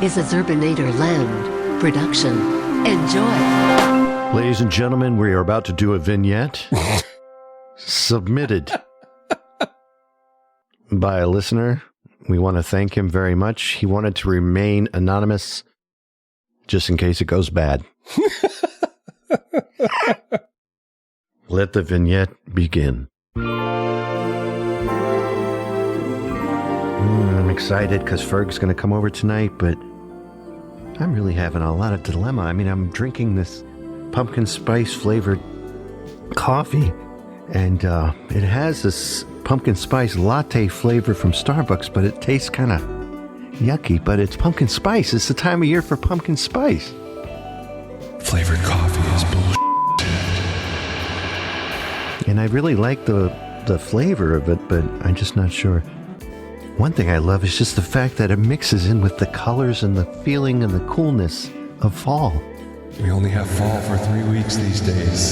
is a Zerbinator Land production. Enjoy. Ladies and gentlemen, we are about to do a vignette submitted by a listener. We want to thank him very much. He wanted to remain anonymous just in case it goes bad. Let the vignette begin. I'm excited because Ferg's going to come over tonight, but I'm really having a lot of dilemma. I mean, I'm drinking this pumpkin spice flavored coffee, and it has this pumpkin spice latte flavor from Starbucks, but it tastes kind of yucky, but it's pumpkin spice. It's the time of year for pumpkin spice. Flavored coffee is bullshit. And I really like the flavor of it, but I'm just not sure. One thing I love is just the fact that it mixes in with the colors and the feeling and the coolness of fall. We only have fall for 3 weeks these days.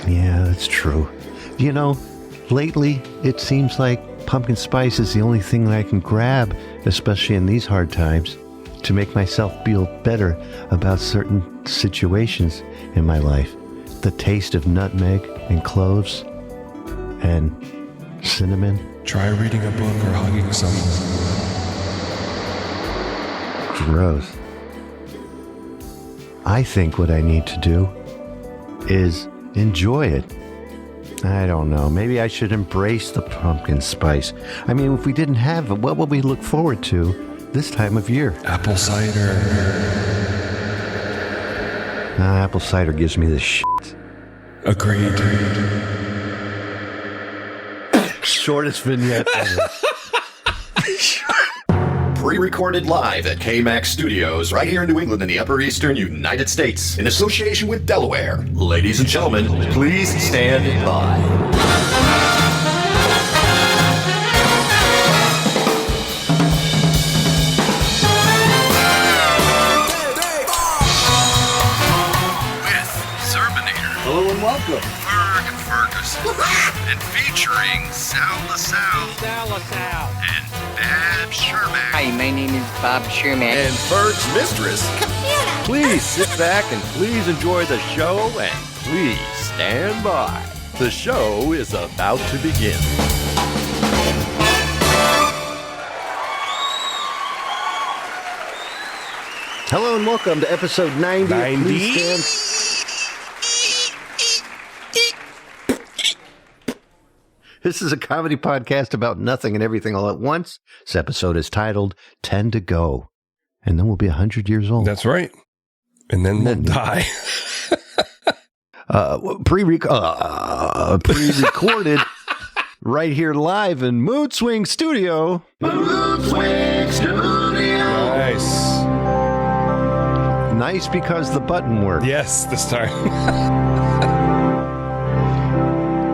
Yeah, that's true. You know, lately it seems like pumpkin spice is the only thing that I can grab, especially in these hard times, to make myself feel better about certain situations in my life. The taste of nutmeg and cloves and cinnamon. Try reading a book or hugging someone. Gross. I think what I need to do is enjoy it. I don't know. Maybe I should embrace the pumpkin spice. I mean, if we didn't have it, what would we look forward to this time of year? Apple cider. Apple cider gives me the shit. Agreed. Shortest vignette ever. Pre-recorded live at KMAX Studios right here in New England in the Upper Eastern United States in association with Delaware. Ladies and gentlemen, please stand by. With Zerbinator. Hello and welcome. Ferg Ferguson. And featuring Sal LaSalle. And Bab Sherman. Hi, my name is Bob Sherman. And Ferg's mistress. Please sit back and please enjoy the show and please stand by. The show is about to begin. Hello and welcome to episode 90. Please stand. This is a comedy podcast about nothing and everything all at once. This episode is titled 10 to Go. And then we'll be 100 years old. That's right. And then we'll die. Pre-recorded right here live in Mood Swing Studio. Mood Swing Studio. Nice. Nice because the button worked. Yes, this time.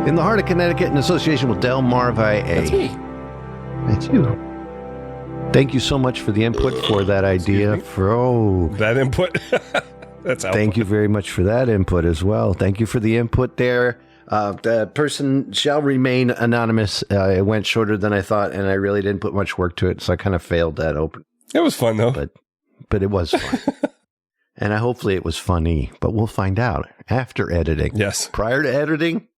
In the heart of Connecticut, in association with Del Mar VA. That's me. That's you. Thank you so much for the input for that idea. That input. That's output. Thank you very much for that input as well. Thank you for the input there. The person shall remain anonymous. It went shorter than I thought, and I really didn't put much work to it, so I kind of failed that open. It was fun, though. But it was fun. And hopefully it was funny, but we'll find out after editing. Yes. Prior to editing,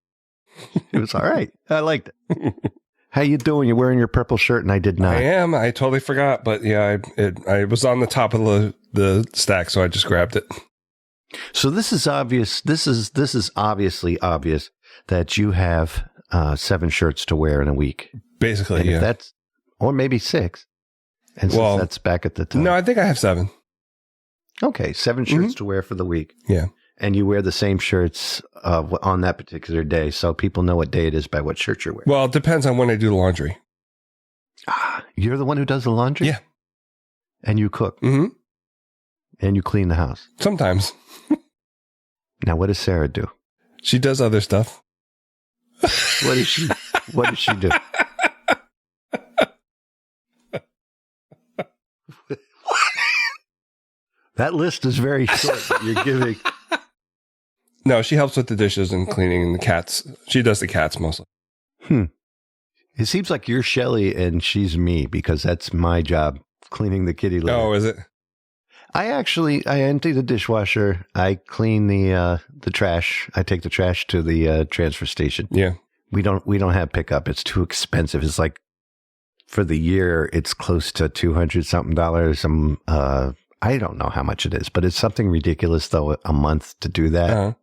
it was all right. I liked it. How you doing? You're wearing your purple shirt, and I did not. I am. I totally forgot, but yeah, I was on the top of the stack, so I just grabbed it. So this is obvious. This is obviously obvious that you have 7 shirts to wear in a week. Basically, and yeah. That's, or maybe 6. And since that's back at the time. No, I think I have 7. Okay, 7 shirts to wear for the week. Yeah. And you wear the same shirts on that particular day, so people know what day it is by what shirt you're wearing. Well, it depends on when I do the laundry. You're the one who does the laundry? Yeah. And you cook? Mm-hmm. And you clean the house? Sometimes. Now, what does Sarah do? She does other stuff. What does she do? That list is very short that you're giving. No, she helps with the dishes and cleaning the cats. She does the cats mostly. It seems like you're Shelly and she's me, because that's my job, cleaning the kitty litter. Oh, is it? I empty the dishwasher. I clean the trash. I take the trash to the transfer station. Yeah. We don't have pickup. It's too expensive. It's like for the year, it's close to $200 something. I don't know how much it is, but it's something ridiculous though a month to do that. Uh-huh.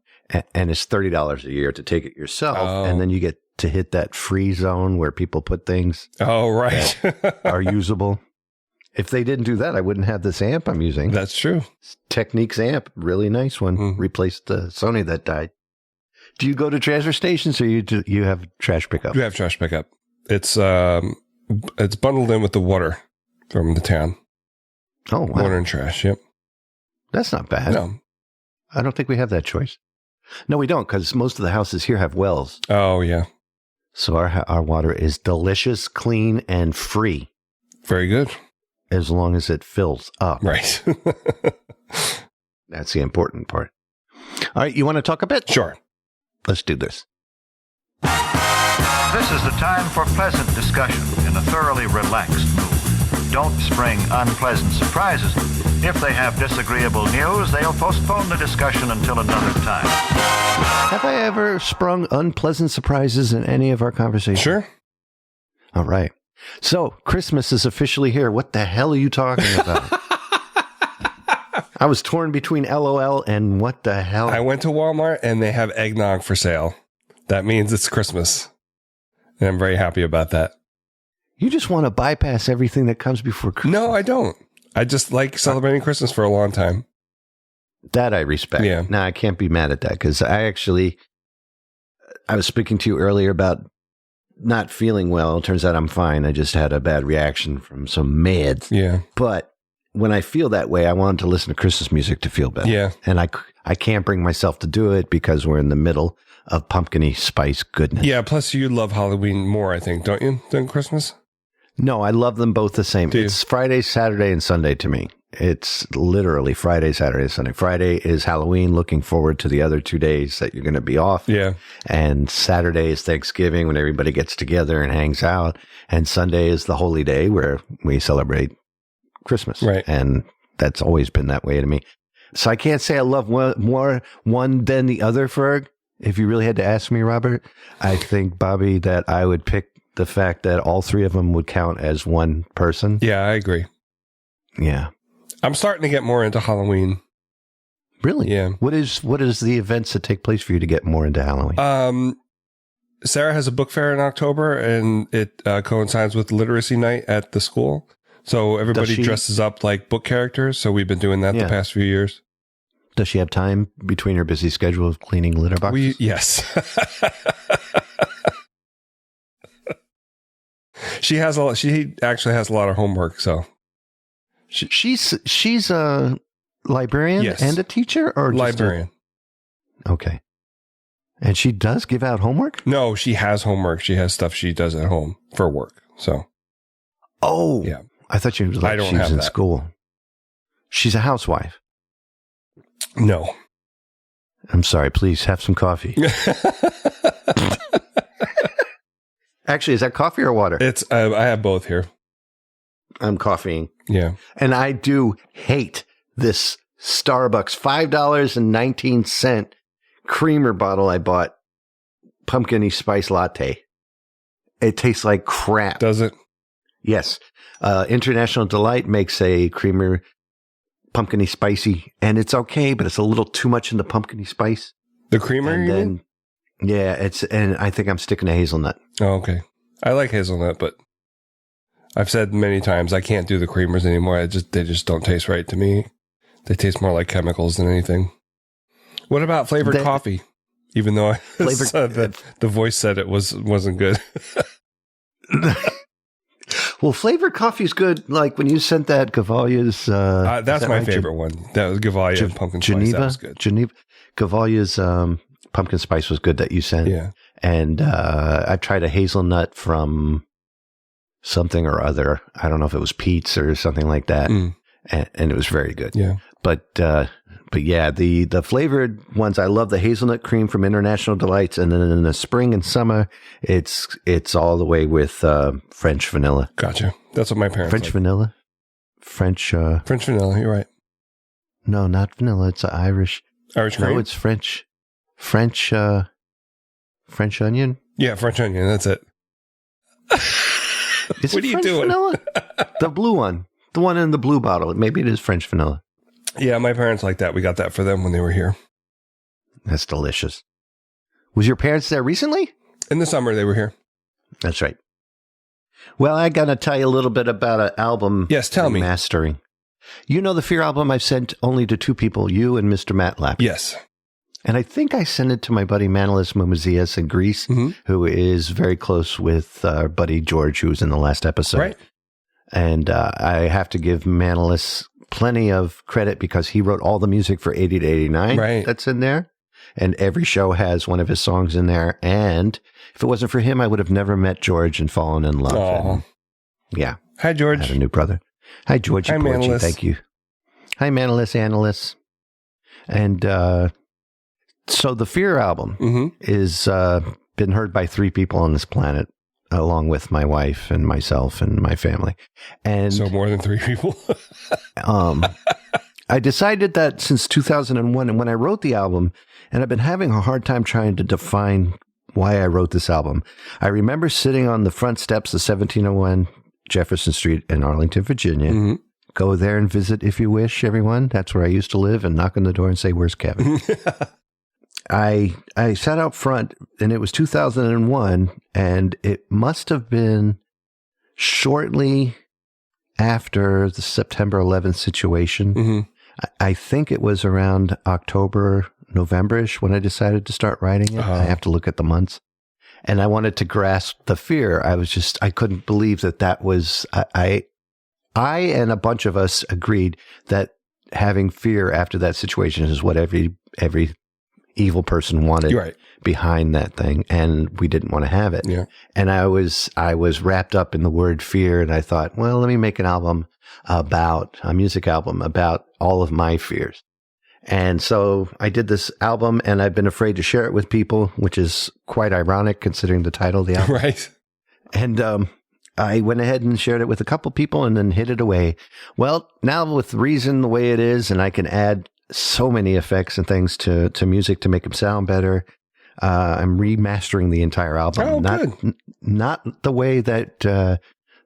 And it's $30 a year to take it yourself, Oh. and then you get to hit that free zone where people put things Oh, right. are usable. If they didn't do that, I wouldn't have this amp I'm using. That's true. Techniques amp, really nice one. Mhm. Replaced the Sony that died. Do you go to transfer stations or you have trash pickup? We have trash pickup. It's bundled in with the water from the town. Oh, wow. Water and trash. Yep. That's not bad. No. I don't think we have that choice. No, we don't, because most of the houses here have wells. Oh, yeah. So our water is delicious, clean, and free Very good. as long as it fills up. Right. That's the important part. All right, you want to talk a bit? Sure. Let's do this. This is the time for pleasant discussion in a thoroughly relaxed mood. Don't spring unpleasant surprises. If they have disagreeable news, they'll postpone the discussion until another time. Have I ever sprung unpleasant surprises in any of our conversations? Sure. All right. So, Christmas is officially here. What the hell are you talking about? I was torn between LOL and what the hell? I went to Walmart and they have eggnog for sale. That means it's Christmas. And I'm very happy about that. You just want to bypass everything that comes before Christmas. No, I don't. I just like celebrating Christmas for a long time. That I respect. Yeah. Now, I can't be mad at that because I was speaking to you earlier about not feeling well. It turns out I'm fine. I just had a bad reaction from some meds. Yeah. But when I feel that way, I want to listen to Christmas music to feel better. Yeah. And I can't bring myself to do it because we're in the middle of pumpkin-y spice goodness. Yeah. Plus, you love Halloween more, I think, don't you, than Christmas? No, I love them both the same. Do you? It's Friday, Saturday, and Sunday to me. It's literally Friday, Saturday, Sunday. Friday is Halloween, looking forward to the other 2 days that you're going to be off. Yeah. And Saturday is Thanksgiving when everybody gets together and hangs out. And Sunday is the holy day where we celebrate Christmas. Right. And that's always been that way to me. So I can't say I love more one than the other, Ferg. If you really had to ask me, Robert, I think, Bobby, that I would pick the fact that all three of them would count as one person. Yeah, I agree. Yeah. I'm starting to get more into Halloween. Really? Yeah. What is the events that take place for you to get more into Halloween? Sarah has a book fair in October, and it coincides with literacy night at the school. So everybody dresses up like book characters. So we've been doing that the past few years. Does she have time between her busy schedule of cleaning litter boxes? Yes. She actually has a lot of homework. So she's a librarian and a teacher, or librarian. Okay. And she does give out homework? No, she has homework. She has stuff she does at home for work. So. Oh. Yeah. I thought she was like she was in school. She's a housewife. No. I'm sorry. Please have some coffee. Actually, is that coffee or water? It's I have both here. I'm coffeeing. Yeah. And I do hate this Starbucks $5.19 creamer bottle I bought, pumpkin-y spice latte. It tastes like crap. Does it? Yes. International Delight makes a creamer pumpkin-y spicy, and it's okay, but it's a little too much in the pumpkin-y spice. The creamer, and you then, mean? Yeah, and I think I'm sticking to hazelnut. Oh, okay. I like hazelnut, but I've said many times I can't do the creamers anymore. They just don't taste right to me. They taste more like chemicals than anything. What about flavored coffee? Even though the voice said it wasn't good. Well, flavored coffee is good. Like when you sent that Gavalia's. That's my favorite one. That was Gavalia and pumpkin spice. That was good. Gavalia's pumpkin spice was good that you sent. Yeah. And I tried a hazelnut from something or other. I don't know if it was Pete's or something like that. And it was very good. Yeah. But yeah, the flavored ones, I love the hazelnut cream from International Delights. And then in the spring and summer, it's all the way with French vanilla. Gotcha. That's what my parents French like. vanilla? French vanilla. You're right. No, not vanilla. It's Irish. Irish cream? No, it's French onion. Yeah, French onion. That's it. Is What it are you French doing? vanilla? The blue one. The one in the blue bottle. Maybe it is French vanilla. Yeah, my parents like that. We got that for them when they were here. That's delicious. Was your parents there recently? In the summer, they were here. That's right. Well, I got to tell you a little bit about an album. Yes, tell me. Mastering. You know the Fear album I've sent only to two people, you and Mr. Matt Lapp. Yes. And I think I sent it to my buddy Manolis Mumazias in Greece, who is very close with our buddy George, who was in the last episode. Right. And I have to give Manolis plenty of credit because he wrote all the music for 80 to 89 Right. that's in there. And every show has one of his songs in there. And if it wasn't for him, I would have never met George and fallen in love. Aw. And yeah. Hi, I George. had a new brother. Hi, George. Hi, Manolis. Thank you. Hi, Manolis, Analyst. And so the Fear album is been heard by 3 people on this planet, along with my wife and myself and my family. And So more than 3 people. I decided that since 2001, and when I wrote the album, and I've been having a hard time trying to define why I wrote this album. I remember sitting on the front steps of 1701 Jefferson Street in Arlington, Virginia. Go there and visit if you wish, everyone. That's where I used to live, and knock on the door and say, "Where's Kevin?" I sat out front, and it was 2001, and it must have been shortly after the September 11th situation. I think it was around October, November-ish when I decided to start writing it. I have to look at the months. And I wanted to grasp the fear. I couldn't believe that was, I and a bunch of us agreed that having fear after that situation is what every evil person wanted behind that thing. And we didn't want to have it. Yeah. And I was wrapped up in the word fear. And I thought, well, let me make an album a music album about all of my fears. And so I did this album, and I've been afraid to share it with people, which is quite ironic considering the title of the album. Right. And I went ahead and shared it with a couple people and then hid it away. Well, now with Reason the way it is, and I can add so many effects and things to music to make them sound better. I'm remastering the entire album. Oh, good. Not the way that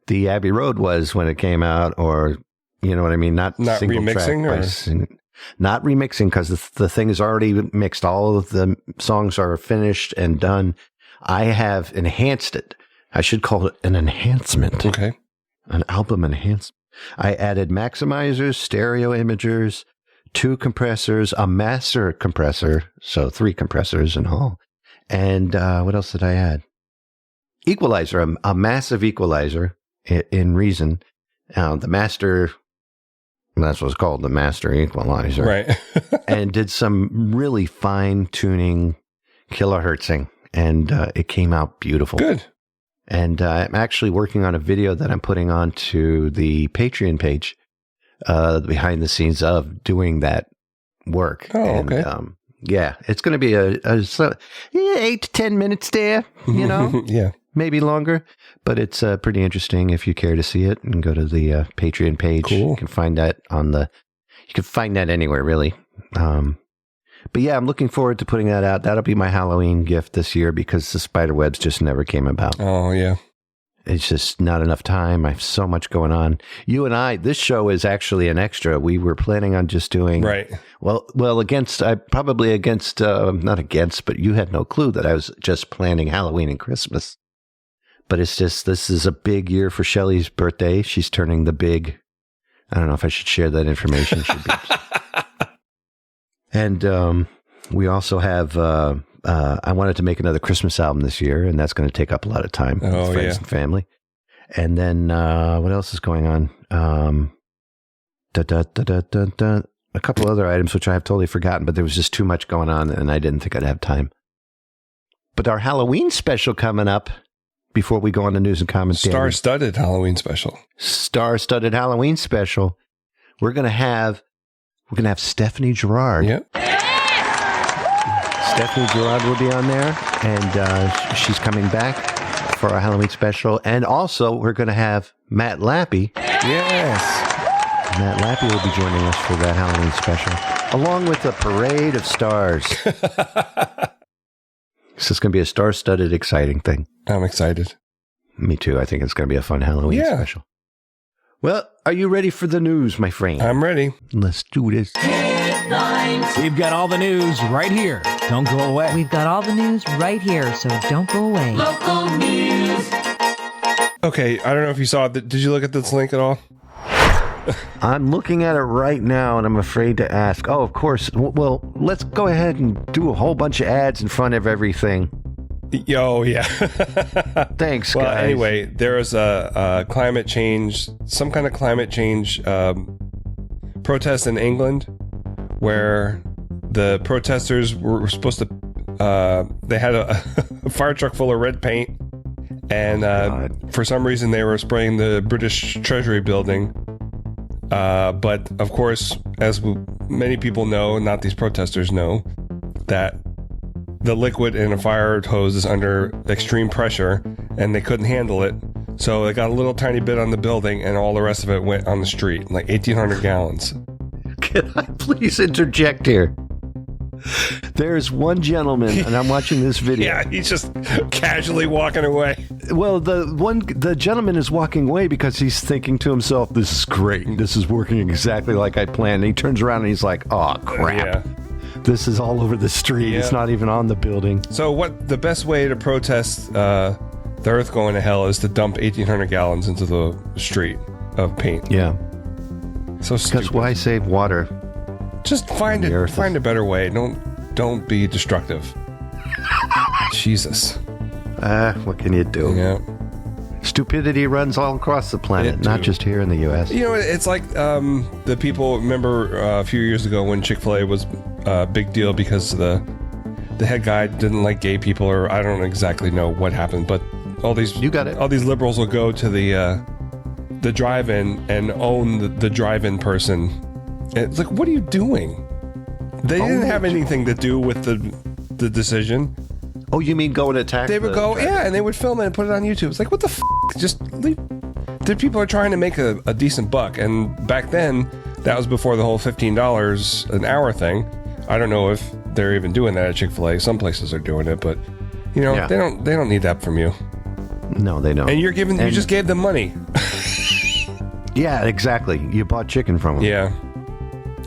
the Abbey Road was when it came out, or you know what I mean? Not single remixing, not remixing, because the thing is already mixed. All of the songs are finished and done. I have enhanced it. I should call it an enhancement. Okay. An album enhancement. I added maximizers, stereo imagers, 2 compressors, a master compressor, so 3 compressors in all. And what else did I add? Equalizer, a massive equalizer in Reason. The master, that's what's called, the master equalizer. Right. And did some really fine tuning kilohertzing, and it came out beautiful. Good. And I'm actually working on a video that I'm putting onto the Patreon page, behind the scenes of doing that work. Oh, and, okay. Yeah, it's going to be 8 to 10 minutes there, you know? Yeah. Maybe longer, but it's pretty interesting. If you care to see it, and go to the Patreon page. Cool. You can find that you can find that anywhere, really. But yeah, I'm looking forward to putting that out. That'll be my Halloween gift this year, because the spiderwebs just never came about. Oh, yeah. It's just not enough time. I have so much going on. You and I, this show is actually an extra. We were planning on just doing, Right. Well, not against, but you had no clue that I was just planning Halloween and Christmas. But it's just, this is a big year for Shelley's birthday. She's turning the big, I don't know if I should share that information. Should be. And we also have, I wanted to make another Christmas album this year, and that's going to take up a lot of time with friends and family. And then what else is going on? A couple other items which I have totally forgotten, but there was just too much going on, and I didn't think I'd have time. But our Halloween special coming up before we go on the news and comments. Star-studded Halloween special. Star-studded Halloween special. We're gonna have Stephanie Gerard. Yep. Stephanie Gerard will be on there, and she's coming back for our Halloween special. And also, we're going to have Matt Lappy. Yes. Matt Lappy will be joining us for that Halloween special, along with a parade of stars. This is going to be a star-studded, exciting thing. I'm excited. Me too. I think it's going to be a fun Halloween special. Well, are you ready for the news, my friend? I'm ready. Let's do this. We've got all the news right here. Don't go away. We've got all the news right here, so don't go away. Local news. Okay, I don't know if you saw it. Did you look at this link at all? I'm looking at it right now, and I'm afraid to ask. Oh, of course. Well, let's go ahead and do a whole bunch of ads in front of everything. Oh, yeah. Thanks, well, guys. Anyway, there is a climate change, some kind of climate change protest in England where the protesters were supposed to, they had a fire truck full of red paint, and for some reason they were spraying the British Treasury building. But, of course, as many people know, not these protesters know, that the liquid in a fire hose is under extreme pressure, and they couldn't handle it. So they got a little tiny bit on the building, and all the rest of it went on the street, like 1,800 gallons. Can I please interject here? There's one gentleman, and I'm watching this video. Yeah, he's just casually walking away. Well, the gentleman is walking away because he's thinking to himself, "This is great. This is working exactly like I planned." And he turns around and he's like, "Oh crap! Yeah. This is all over the street. Yeah. It's not even on the building." So, what the best way to protest the Earth going to hell is to dump 1,800 gallons into the street of paint. Yeah. So stupid. Because why save water? Just find a better way. Don't be destructive. Jesus. What can you do? Yeah. Stupidity runs all across the planet, not just here in the U.S. You know, it's like the people remember a few years ago when Chick-fil-A was a big deal because the head guy didn't like gay people, or I don't exactly know what happened, but all these all these liberals will go to the drive-in and own the drive-in person. And it's like, what are you doing? They didn't have anything to do with the decision. Oh, you mean go and attack? They would go, and they would film it and put it on YouTube. It's like, what the f***? Just leave. The people are trying to make a decent buck, and back then, that was before the whole $15 an hour thing. I don't know if they're even doing that at Chick-fil-A. Some places are doing it, but they don't need that from you. No, they don't. And you just gave them money. Yeah, exactly. You bought chicken from them. Yeah.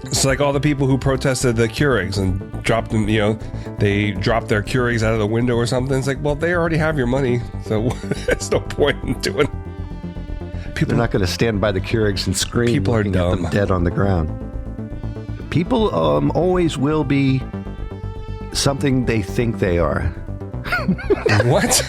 It's like all the people who protested the Keurigs and dropped them, they dropped their Keurigs out of the window or something. It's like, well, they already have your money, so there's no point in doing it. They're not going to stand by the Keurigs and scream. People are dumb. At them dead on the ground. People always will be something they think they are. What?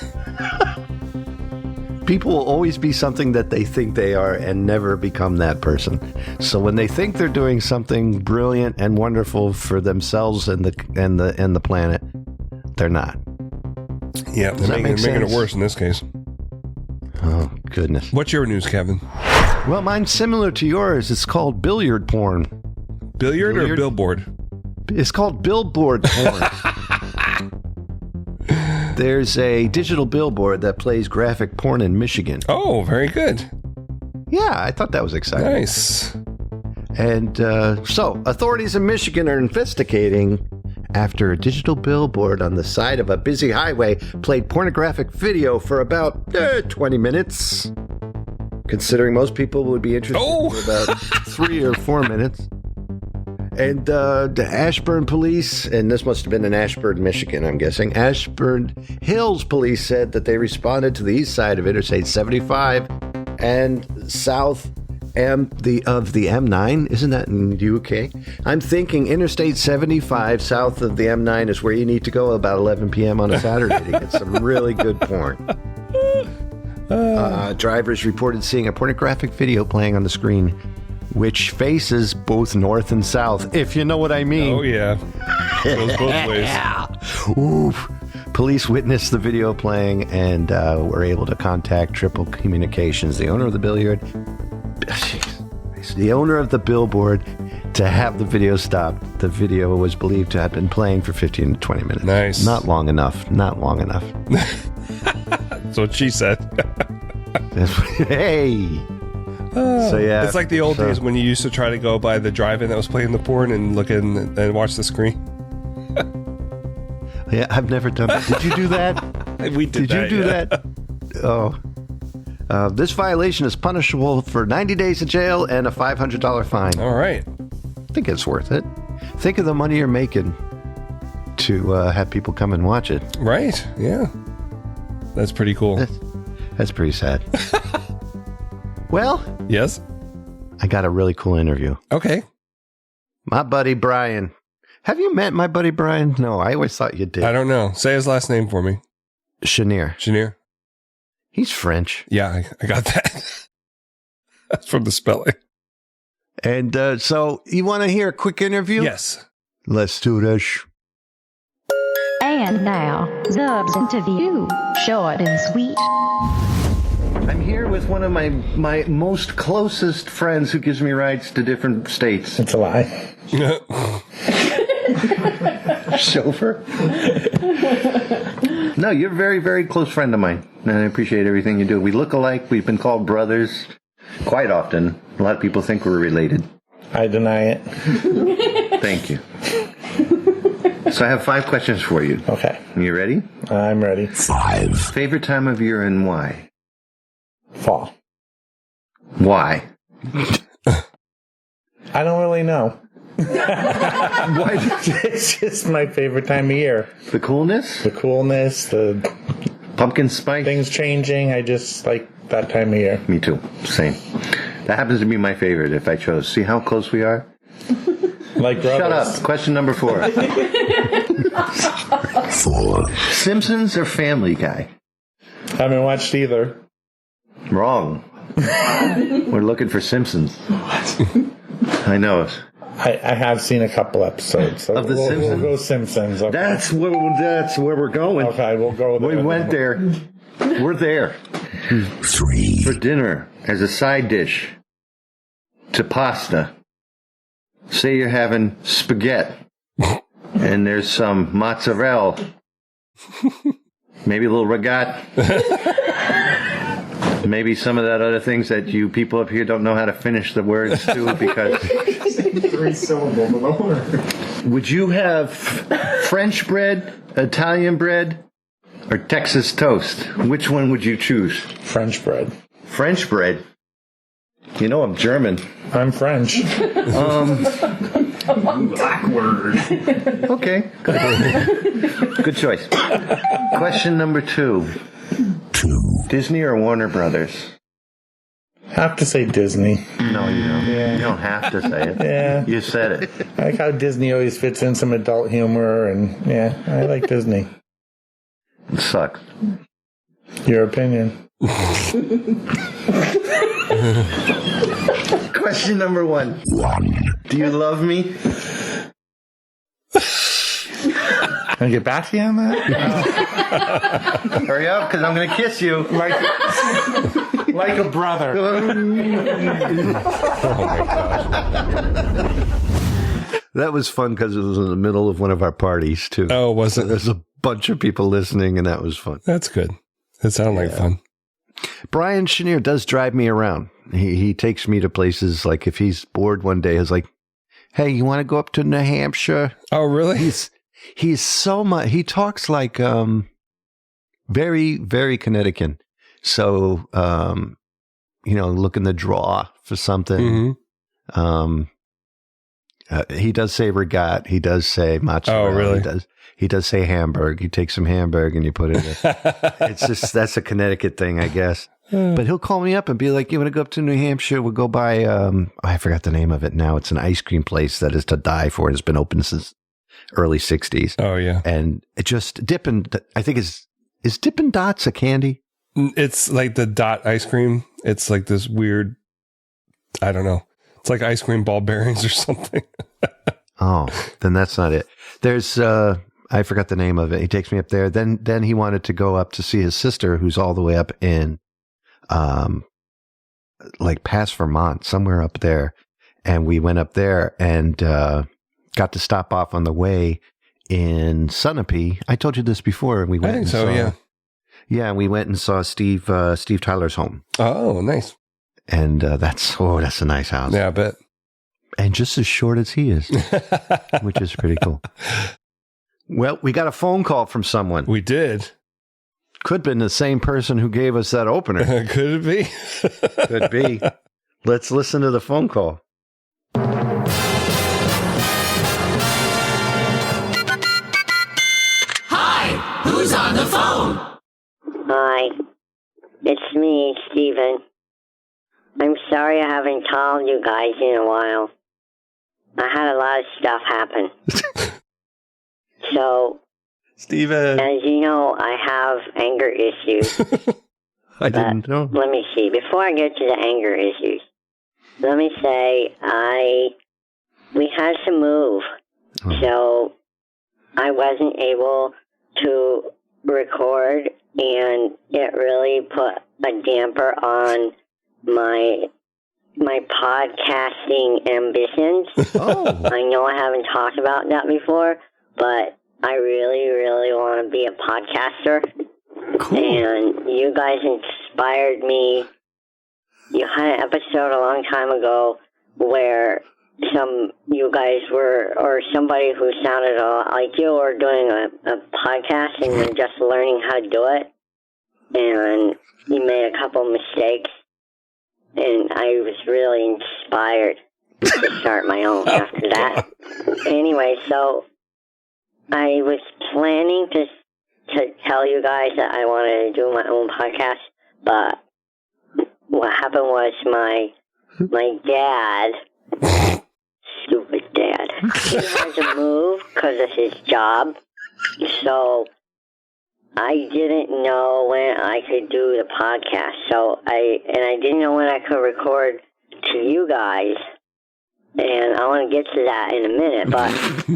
People will always be something that they think they are and never become that person. So when they think they're doing something brilliant and wonderful for themselves and the planet, they're not. Yeah, they're making it worse in this case. Oh, goodness. What's your news, Kevin? Well, mine's similar to yours. It's called billiard porn. Billiard or billboard? It's called billboard porn. There's a digital billboard that plays graphic porn in Michigan. Oh, very good. Yeah, I thought that was exciting. Nice. And so, authorities in Michigan are investigating after a digital billboard on the side of a busy highway played pornographic video for about 20 minutes. Considering most people would be interested in about 3 or 4 minutes. And the Ashburn police, and this must have been in Ashburn, Michigan, I'm guessing. Ashburn Hills police said that they responded to the east side of Interstate 75 and south of the M9. Isn't that in the UK? I'm thinking Interstate 75 south of the M9 is where you need to go about 11 p.m. on a Saturday to get some really good porn. Drivers reported seeing a pornographic video playing on the screen, which faces both north and south, if you know what I mean. Oh, yeah. Goes both ways. Oof. Police witnessed the video playing and were able to contact Triple Communications, the owner of the billboard, to have the video stopped. The video was believed to have been playing for 15 to 20 minutes. Nice. Not long enough. That's what she said. Hey. So yeah, It's like the old days when you used to try to go by the drive-in that was playing the porn and look in and watch the screen. Yeah, I've never done that. Did you do that? We did you do that? Oh. This violation is punishable for 90 days in jail and a $500 fine. All right. I think it's worth it. Think of the money you're making to have people come and watch it. Right. Yeah. That's pretty cool. That's pretty sad. Well, Yes. I got a really cool interview. Okay. My buddy Brian. Have you met my buddy Brian? No, I always thought you did. I don't know. Say his last name for me. Chenier. Chenier. He's French. Yeah, I got that. That's from the spelling. And so you want to hear a quick interview? Yes. Let's do this. And now, Zub's interview, short and sweet. I'm here with one of my most closest friends who gives me rides to different states. It's a lie. Chauffeur? No, you're a very, very close friend of mine, and I appreciate everything you do. We look alike. We've been called brothers quite often. A lot of people think we're related. I deny it. Thank you. So I have 5 questions for you. Okay. You ready? I'm ready. 5. Favorite time of year and why? Fall. Why? I don't really know. Why? It's just my favorite time of year. The coolness? The coolness, the pumpkin spice? Things changing. I just like that time of year. Me too. Same. That happens to be my favorite if I chose. See how close we are? Like brothers. Shut up. Question number 4. 4. Simpsons or Family Guy? Haven't watched either. Wrong. We're looking for Simpsons. I know. I have seen a couple episodes. So of the Simpsons? We'll go Simpsons. Okay. That's where we're going. Okay, we'll go there. We went there. We're there. 3. For dinner, as a side dish to pasta, say you're having spaghetti, and there's some mozzarella, maybe a little regat, maybe some of that other things that you people up here don't know how to finish the words to because... 3 syllables. Would you have French bread, Italian bread, or Texas toast? Which one would you choose? French bread. French bread? You know I'm German. I'm French. Backward. Okay. Good choice. Question number 2. Disney or Warner Brothers? Have to say Disney. No, you don't. Yeah. You don't have to say it. Yeah. You said it. I like how Disney always fits in some adult humor, and yeah, I like Disney. It sucks. Your opinion. Question number 1. Do you love me? Can I get back to you on that? Hurry up, because I'm going to kiss you. Like a brother. Oh my gosh. That was fun because it was in the middle of one of our parties, too. Oh, was it? There's a bunch of people listening, and that was fun. That's good. It sounded like fun. Brian Chenier does drive me around. He takes me to places like if he's bored one day, he's like, hey, you want to go up to New Hampshire? Oh, really? He's so much. He talks like very, very Connecticut. So, look in the drawer for something. Mm-hmm. He does say regat. He does say mozzarella. Oh, really? He does say Hamburg. You take some Hamburg and you put it in. It's just, that's a Connecticut thing, I guess. But he'll call me up and be like, you want to go up to New Hampshire? We'll go by, I forgot the name of it now. It's an ice cream place that is to die for. It's been open since early 60s. Oh, yeah. And it just Dippin', I think is Dippin' Dots a candy? It's like the dot ice cream. It's like this weird, I don't know. It's like ice cream ball bearings or something. Oh, then that's not it. There's, I forgot the name of it. He takes me up there. Then he wanted to go up to see his sister, who's all the way up in, like past Vermont, somewhere up there. And we went up there and, got to stop off on the way in Sunapee. I told you this before. And we went. I think so. Yeah. Yeah. And we went and saw Steve Tyler's home. Oh, nice. And that's a nice house. Yeah, I bet. And just as short as he is, which is pretty cool. Well, we got a phone call from someone. We did. Could have been the same person who gave us that opener. Could it be? Could be. Let's listen to the phone call. Hi, who's on the phone? Hi, it's me, Steven. I'm sorry I haven't called you guys in a while. I had a lot of stuff happen. So, Steven, as you know, I have anger issues. I didn't know. Let me see. Before I get to the anger issues, let me say we had to move. So I wasn't able to record, and it really put a damper on my podcasting ambitions. I know I haven't talked about that before, but I really, really want to be a podcaster. Cool. And you guys inspired me. You had an episode a long time ago where you guys were, or somebody who sounded a lot like you, were doing a podcast and you're just learning how to do it. And you made a couple mistakes. And I was really inspired to start my own after that. Anyway, so I was planning to tell you guys that I wanted to do my own podcast, but what happened was my dad, stupid dad, he had to move because of his job, so I didn't know when I could do the podcast. So I didn't know when I could record to you guys, and I want to get to that in a minute. But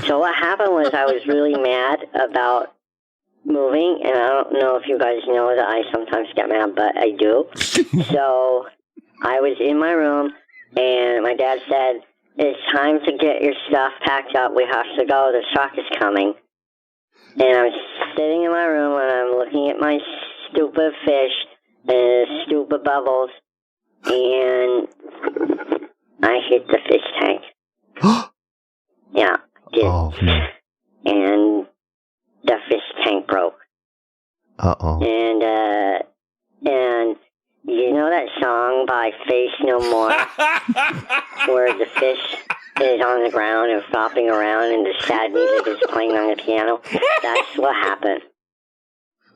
so what happened was I was really mad about moving, and I don't know if you guys know that I sometimes get mad, but I do. So I was in my room, and my dad said, "It's time to get your stuff packed up. We have to go. The truck is coming." And I'm sitting in my room, and I'm looking at my stupid fish and stupid bubbles, and I hit the fish tank. Yeah, I did. Oh, no. And the fish tank broke. Uh-oh. And you know that song by Face No More, where the fish is on the ground and flopping around and the sad music is playing on the piano? That's what happened.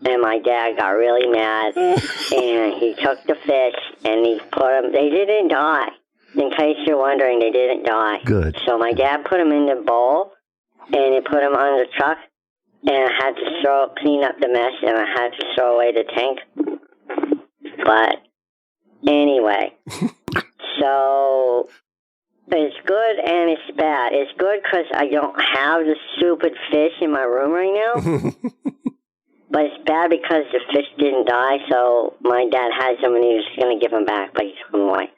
And my dad got really mad, and he took the fish and he put them, they didn't die. In case you're wondering, they didn't die. Good. So my dad put them in the bowl, and he put them on the truck, and I had to clean up the mess, and I had to throw away the tank. But anyway, so it's good and it's bad. It's good because I don't have the stupid fish in my room right now. But it's bad because the fish didn't die, so my dad has them and he was going to give them back, but he took them away.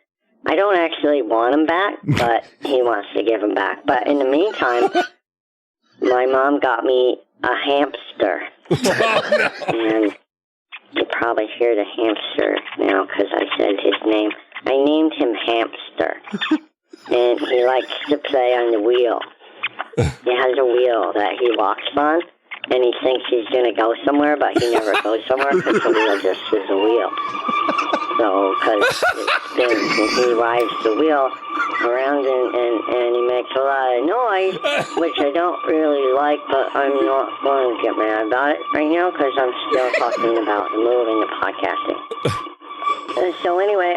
I don't actually want them back, but he wants to give them back. But in the meantime, my mom got me a hamster. And you probably hear the hamster now because I said his name. I named him Hamster. And he likes to play on the wheel. He has a wheel that he walks on, and he thinks he's going to go somewhere, but he never goes somewhere because the wheel just is a wheel. So, because it spins, and he rides the wheel around, and he makes a lot of noise, which I don't really like, but I'm not going to get mad about it right now because I'm still talking about the move and the podcasting. So anyway,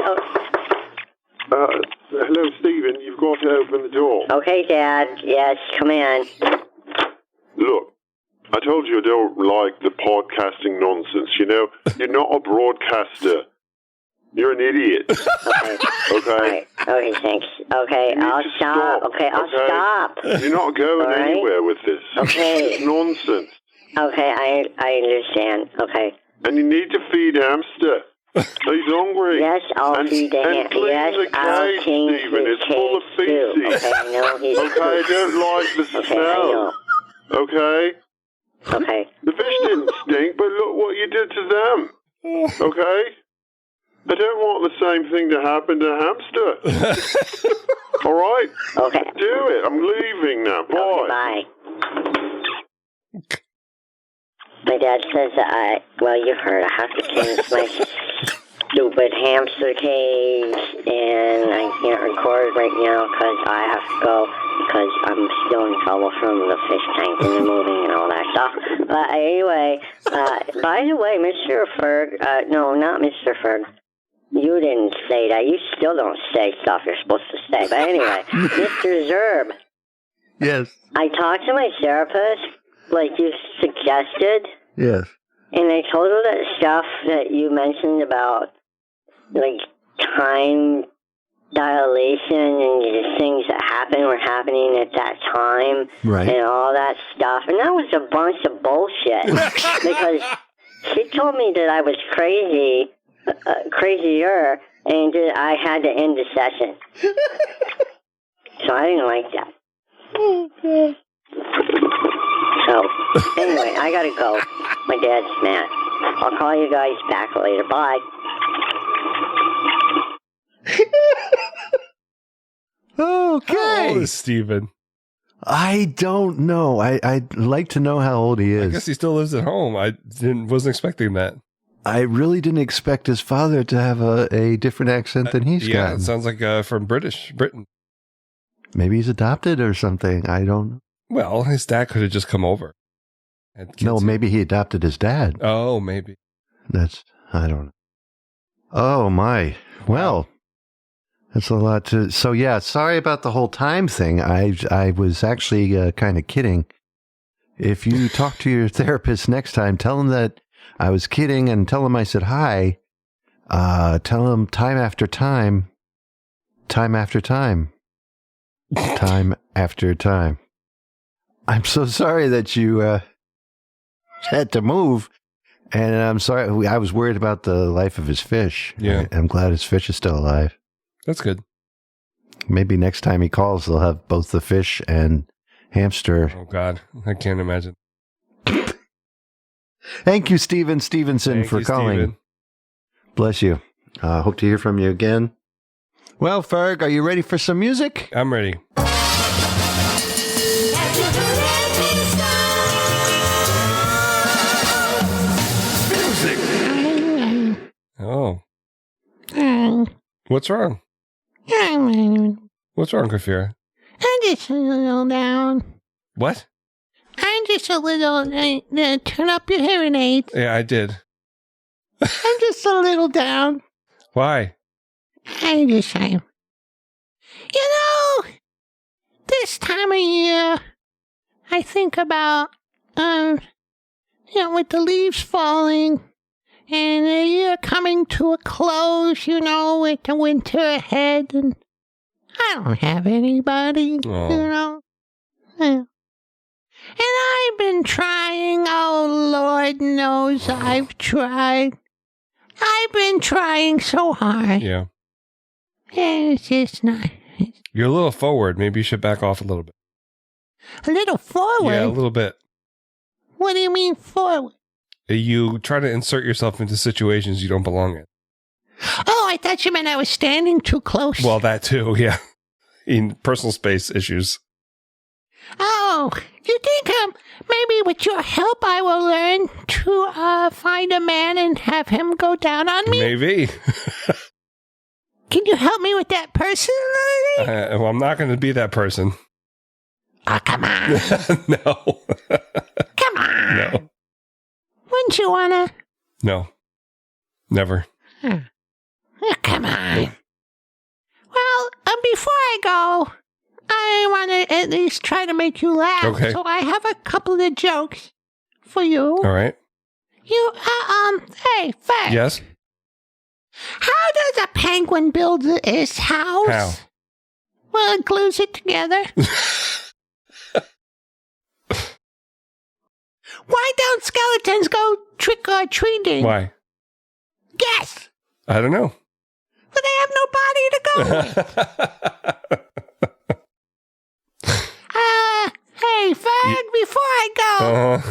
hello, Stephen. You've got to open the door. Okay, Dad. Yes, come in. Look, I told you I don't like the podcasting nonsense. You know, you're not a broadcaster. You're an idiot. Okay. Okay. Right. Okay, thanks. Okay, I'll stop. Okay, I'll stop. You're not going anywhere with this. Okay. It's nonsense. Okay, I understand. Okay. And you need to feed hamster. He's hungry. Yes, I'll feed the hamster. Yes, I'll change Stephen. It's full of feces. Okay, I know he's... Okay, I don't like the smell. Okay? Okay. The fish didn't stink, but look what you did to them. Okay? I don't want the same thing to happen to Hamster. All right? Okay. Do it. I'm leaving now. Bye. Okay, bye. My dad says that you heard, I have to change my stupid hamster cage, and I can't record right now because I have to go because I'm still in trouble from the fish tank and the moving and all that stuff. But anyway, by the way, Mr. Ferg, no, not Mr. Ferg. You didn't say that. You still don't say stuff you're supposed to say. But anyway, Mr. Zerb. Yes. I talked to my therapist, like you suggested. Yes. And I told her that stuff that you mentioned about, like, time dilation and the things that were happening at that time. Right. And all that stuff. And that was a bunch of bullshit. Because she told me that I was crazier, and that I had to end the session. So I didn't like that. Okay. So, anyway, I gotta go. My dad's mad. I'll call you guys back later. Bye. Okay. How old is Steven? I don't know. I'd like to know how old he is. I guess he still lives at home. I wasn't expecting that. I really didn't expect his father to have a different accent than he's got. Yeah, it sounds like from Britain. Maybe he's adopted or something. I don't know. Well, his dad could have just come over. No, maybe he adopted his dad. Oh, maybe. I don't know. Oh, my. Well, that's a lot to... So, yeah, sorry about the whole time thing. I was actually kind of kidding. If you talk to your therapist next time, tell him that I was kidding and tell him I said hi. Tell him time after time after time after time. I'm so sorry that you had to move, and I'm sorry. I was worried about the life of his fish. Yeah. I'm glad his fish is still alive. That's good. Maybe next time he calls, they'll have both the fish and hamster. Oh, God. I can't imagine. Thank you, Steven Stevenson, for calling. Steven. Bless you. Hope to hear from you again. Well, Ferg, are you ready for some music? I'm ready. Oh. What's wrong? What's wrong, Kafira? I'm just a little down. What? I'm just a little... turn up your hearing aids. Yeah, I did. I'm just a little down. Why? You know, this time of year, I think about, with the leaves falling and the year coming to a close, with the winter ahead, and I don't have anybody, And I've been trying, oh, Lord knows I've tried. I've been trying so hard. Yeah. And it's just not. You're a little forward. Maybe you should back off a little bit. A little forward? Yeah, a little bit. What do you mean forward? You try to insert yourself into situations you don't belong in. Oh, I thought you meant I was standing too close. Well, that too, yeah. In personal space issues. Oh, you think maybe with your help I will learn to find a man and have him go down on me? Maybe. Can you help me with that personally? Well, I'm not going to be that person. Oh, come on. No. Come on. No. Wouldn't you wanna? No. Never. Oh, come on. Well, before I go, I want to at least try to make you laugh. Okay. So I have a couple of jokes for you. All right. Hey, Ferg. Yes? How does a penguin build its house? How? Well, it glues it together. Why don't skeletons go trick-or-treating? Why? Guess. I don't know. But they have no body to go with. Hey, Ferg, before I go,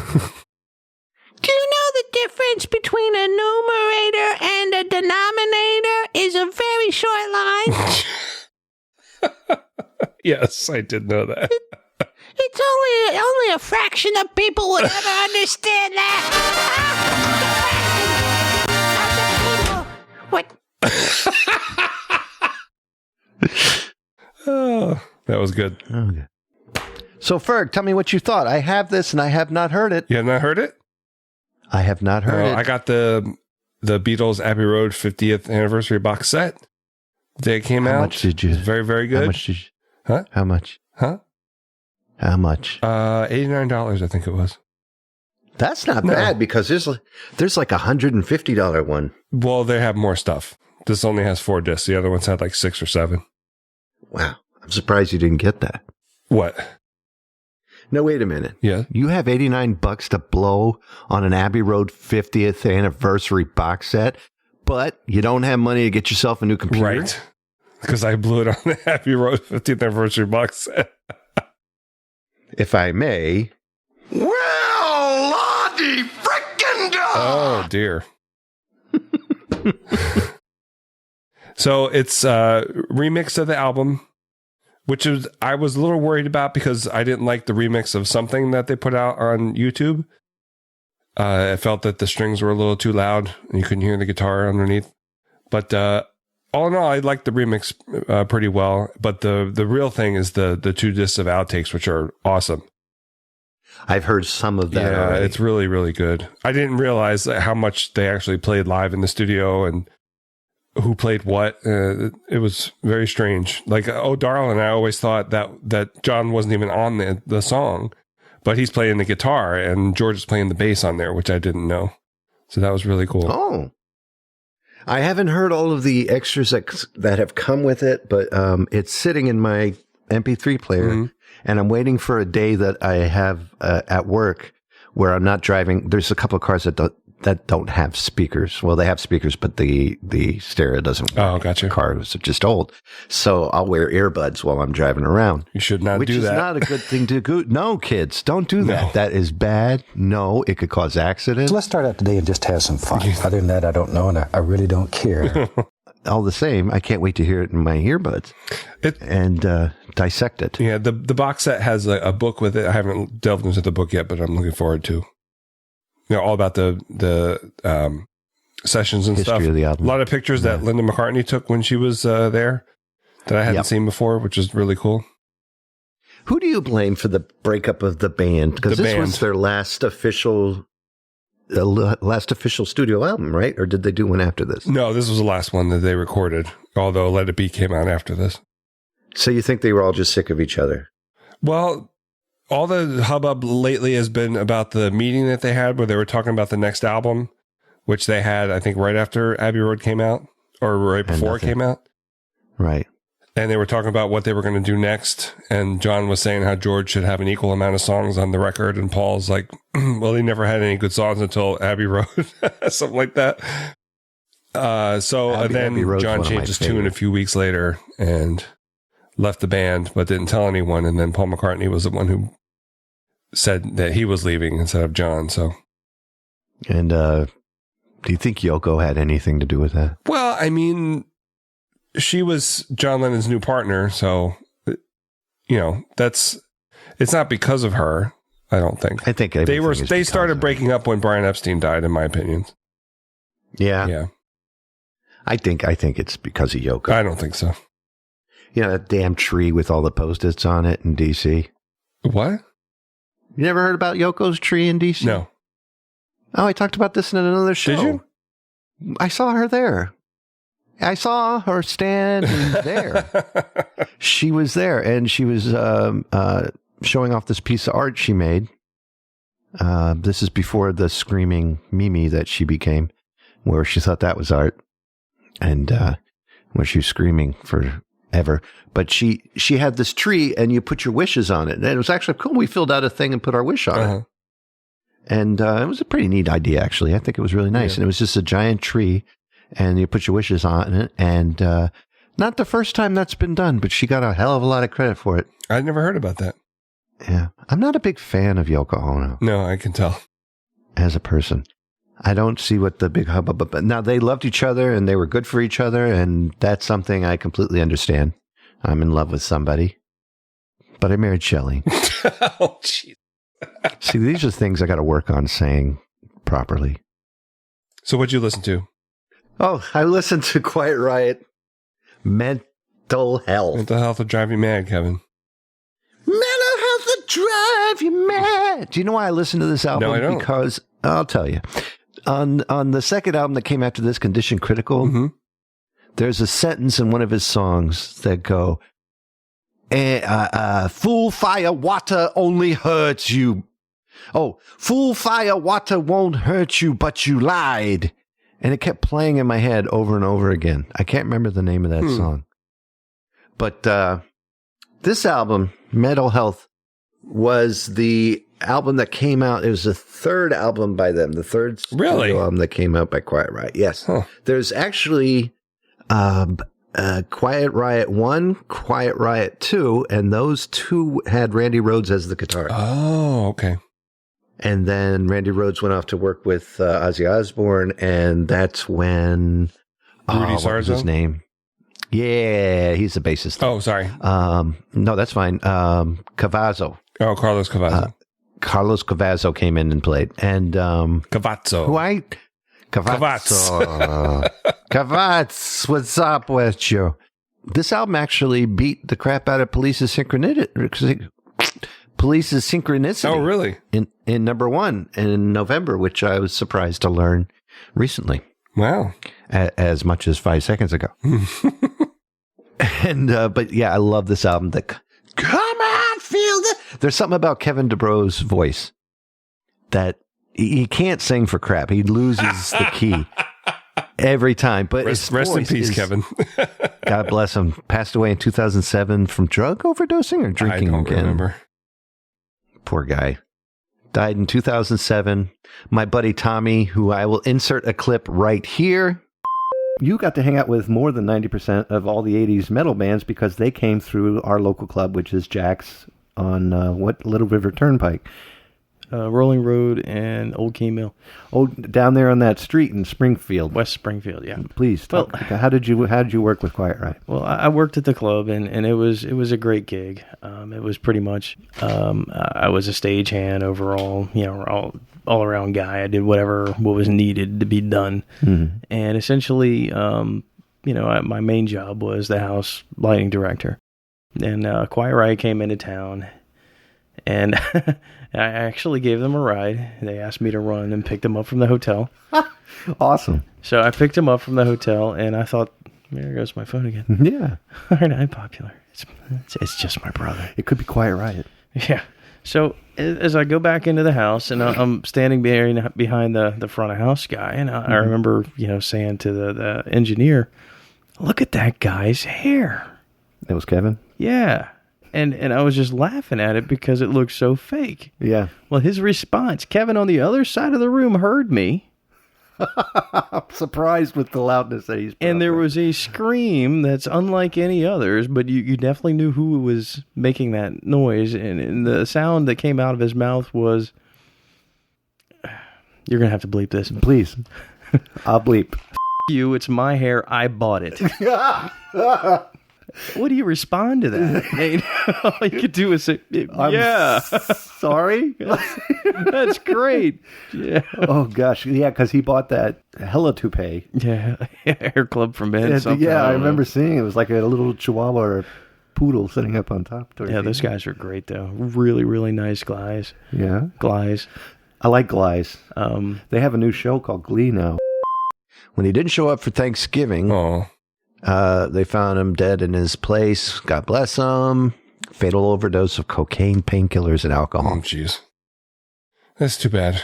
do you know the difference between a numerator and a denominator is a very short line. Yes, I did know that. It's only a fraction of people would ever understand that. What? Oh, that was good. Okay. So, Ferg, tell me what you thought. I have this, and I have not heard it. You have not heard it? I have not heard it. I got the Beatles Abbey Road 50th anniversary box set. The day it came out. How much did you? It was very, very good. How much did you? Huh? How much? Huh? How much? $89, I think it was. That's not bad because there's like $150 one. Well, they have more stuff. This only has 4 discs. The other ones had like 6 or 7. Wow. I'm surprised you didn't get that. What? No, wait a minute. Yeah. You have $89 to blow on an Abbey Road 50th anniversary box set, but you don't have money to get yourself a new computer? Right. Because I blew it on the Abbey Road 50th anniversary box set. If I may. Well, Lottie frickin' dog! Oh, dear. So it's a remix of the album, which I was a little worried about because I didn't like the remix of something that they put out on YouTube. I felt that the strings were a little too loud and you couldn't hear the guitar underneath. But all in all, I liked the remix pretty well. But the real thing is the 2 discs of outtakes, which are awesome. I've heard some of that. Yeah, already. it's really, really good. I didn't realize how much they actually played live in the studio and who played what. It was very strange. Like, oh, darling, I always thought that John wasn't even on the song, but he's playing the guitar and George is playing the bass on there, which I didn't know. So that was really cool. Oh. I haven't heard all of the extras that have come with it, but it's sitting in my MP3 player. Mm-hmm. And I'm waiting for a day that I have at work where I'm not driving. There's a couple of cars that don't have speakers. Well, they have speakers, but the stereo doesn't work. Oh, gotcha. The car is just old. So I'll wear earbuds while I'm driving around. You should not do that. Which is not a good thing to do. No, kids, don't do that. No. That is bad. No, it could cause accidents. So let's start out today and just have some fun. Other than that, I don't know, and I really don't care. All the same, I can't wait to hear it in my earbuds and dissect it. Yeah, the box set has a book with it. I haven't delved into the book yet, but I'm looking forward to. All about the sessions and history stuff. Of the album. A lot of pictures that Linda McCartney took when she was there that I hadn't seen before, which is really cool. Who do you blame for the breakup of the band? Because this was their last official studio album, right? Or did they do one after this? No, this was the last one that they recorded, although Let It Be came out after this. So you think they were all just sick of each other? Well, all the hubbub lately has been about the meeting that they had where they were talking about the next album, which they had, I think, right after Abbey Road came out or right before it came out. Right. And they were talking about what they were going to do next. And John was saying how George should have an equal amount of songs on the record. And Paul's like, well, he never had any good songs until Abbey Road, something like that. Then John changed his tune a few weeks later and left the band, but didn't tell anyone. And then Paul McCartney was the one who said that he was leaving instead of John. So, and do you think Yoko had anything to do with that? Well, I mean, she was John Lennon's new partner, so it's not because of her. I don't think. I think they started breaking up when Brian Epstein died, in my opinion. Yeah. I think it's because of Yoko. I don't think so. That damn tree with all the Post-its on it in D.C. What? You never heard about Yoko's tree in D.C.? No. Oh, I talked about this in another show. Did you? I saw her there. I saw her stand there. She was there, and she was showing off this piece of art she made. This is before the screaming Mimi that she became, where she thought that was art, and where she was screaming forever. But she had this tree, and you put your wishes on it, and it was actually cool. We filled out a thing and put our wish on it. And it was a pretty neat idea, actually. I think it was really nice. Yeah. And it was just a giant tree, and you put your wishes on it. And not the first time that's been done, but she got a hell of a lot of credit for it. I'd never heard about that. Yeah. I'm not a big fan of Yoko Ono. No, I can tell. As a person. I don't see what the big hubbub. But now they loved each other and they were good for each other, and that's something I completely understand. I'm in love with somebody, but I married Shelley. Oh, jeez. See, these are things I got to work on saying properly. So, what'd you listen to? Oh, I listened to Quiet Riot. Mental health. Mental health will drive you mad, Kevin. Mental health will drive you mad. Do you know why I listened to this album? No, I don't. Because I'll tell you. On the second album that came after this, Condition Critical, there's a sentence in one of his songs that go, fool fire water only hurts you. Oh, fool fire water won't hurt you, but you lied. And it kept playing in my head over and over again. I can't remember the name of that song. But this album, Mental Health, was the album that came out. It was the third album by them, the third studio album that came out by Quiet Riot. Yes. Huh. There's actually Quiet Riot 1, Quiet Riot 2, and those two had Randy Rhoads as the guitarist. Oh, okay. And then Randy Rhoads went off to work with Ozzy Osbourne, and that's when... Rudy what was his name? Yeah, he's the bassist. Oh, sorry. No, that's fine. Cavazo. Oh, Carlos Cavazo. Carlos Cavazo came in and played. And Cavazo. Cavazo. Cavazo, what's up with you? This album actually beat the crap out of Police's Synchronicity. Oh, really? In number one in November, which I was surprised to learn recently. Wow. As much as 5 seconds ago. And, but yeah, I love this album. Come on, feel the... There's something about Kevin DuBro's voice that he can't sing for crap. He loses the key every time. But rest in peace, Kevin. God bless him. Passed away in 2007 from drug overdosing or drinking again. I don't remember. Poor guy. Died in 2007. My buddy Tommy, who I will insert a clip right here. You got to hang out with more than 90% of all the 80s metal bands because they came through our local club, which is Jack's on Little River Turnpike? Rolling Road and Old King Mill. Oh, down there on that street in Springfield. West Springfield, yeah. Please talk. How did you work with Quiet Riot? Well, I worked at the club, and it was a great gig. It was pretty much I was a stagehand overall, all around guy. I did what was needed to be done, and essentially, my main job was the house lighting director. And Quiet Riot came into town, and I actually gave them a ride. They asked me to run and pick them up from the hotel. Awesome. So I picked them up from the hotel, and I thought, there goes my phone again. Yeah. Aren't I popular? It's just my brother. It could be Quiet Riot. Yeah. So as I go back into the house, and I'm standing behind the front of house guy, and I remember, saying to the engineer, look at that guy's hair. That was Kevin? Yeah. And I was just laughing at it because it looked so fake. Yeah. Well, his response, Kevin on the other side of the room heard me. I'm surprised with the loudness that he's... And there was a scream that's unlike any others, but you definitely knew who was making that noise. And the sound that came out of his mouth was... You're going to have to bleep this. Please. I'll bleep. You, it's my hair. I bought it. What do you respond to that? All you could do is say, yeah. Sorry? That's great. Yeah. Oh, gosh. Yeah, because he bought that hella toupee. Yeah. Hair Club from Ben. Yeah, I remember seeing it. It was like a little chihuahua or a poodle sitting up on top. Yeah, those guys are great, though. Really, really nice guys. Yeah? Guys. I like guys. They have a new show called Glee now. When he didn't show up for Thanksgiving... Oh. They found him dead in his place. God bless him. Fatal overdose of cocaine, painkillers, and alcohol. Oh, jeez. That's too bad.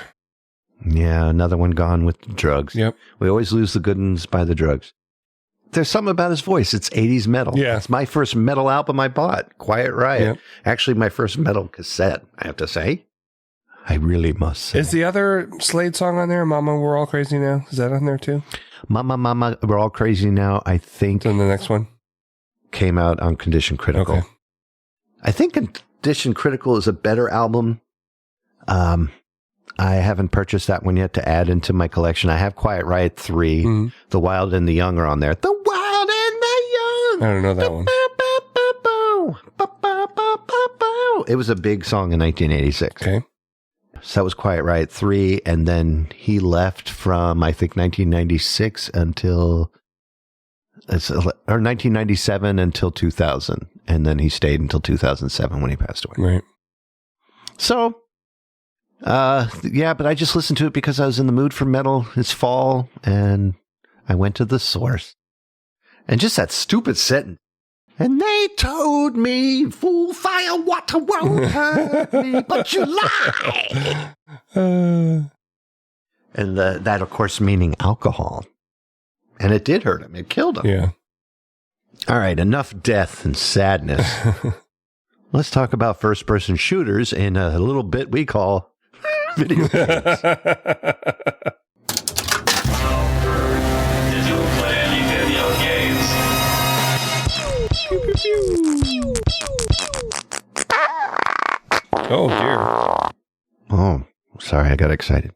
Yeah, another one gone with drugs. Yep. We always lose the good ones by the drugs. There's something about his voice. It's 80s metal. Yeah. It's my first metal album I bought, Quiet Riot. Yep. Actually, my first metal cassette, I have to say. I really must say. Is the other Slade song on there, Mama, We're All Crazy Now? Is that on there too? Mama, We're All Crazy Now, I think. And the next one? Came out on Condition Critical. Okay. I think Condition Critical is a better album. I haven't purchased that one yet to add into my collection. I have Quiet Riot 3. The Wild and the Young are on there. The Wild and the Young. I don't know that one. It was a big song in 1986. Okay. So that was Quiet Riot 3, and then he left from, I think, 1996 until, or 1997 until 2000, and then he stayed until 2007 when he passed away. Right. So, yeah, but I just listened to it because I was in the mood for metal. It's fall, and I went to the source. And just that stupid sentence. And they told me, fool, fire, water won't hurt me, but you lie. And that, of course, meaning alcohol. And it did hurt him. It killed him. Yeah. All right, enough death and sadness. Let's talk about first-person shooters in a little bit we call video games. Did you play any video games? Oh, dear. Oh, sorry, I got excited.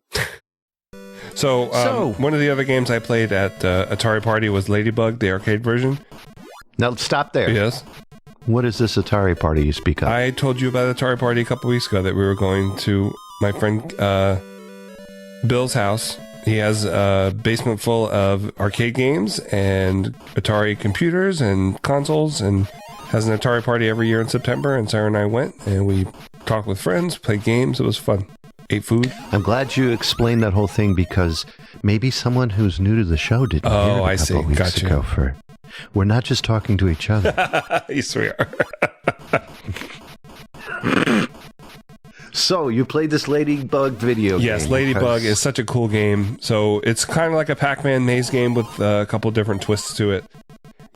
So, one of the other games I played at Atari Party was Ladybug, the arcade version. Now, stop there. Yes. What is this Atari Party you speak of? I told you about Atari Party a couple weeks ago that we were going to my friend Bill's house. He has a basement full of arcade games and Atari computers and consoles, and has an Atari Party every year in September. And Sarah and I went, and we talked with friends, played games. It was fun. Ate food. I'm glad you explained that whole thing, because maybe someone who's new to the show didn't hear it a couple weeks ago. We're not just talking to each other. Yes, we are. So, you played this Ladybug video game. Yes, Ladybug is such a cool game. So, it's kind of like a Pac-Man maze game with a couple different twists to it.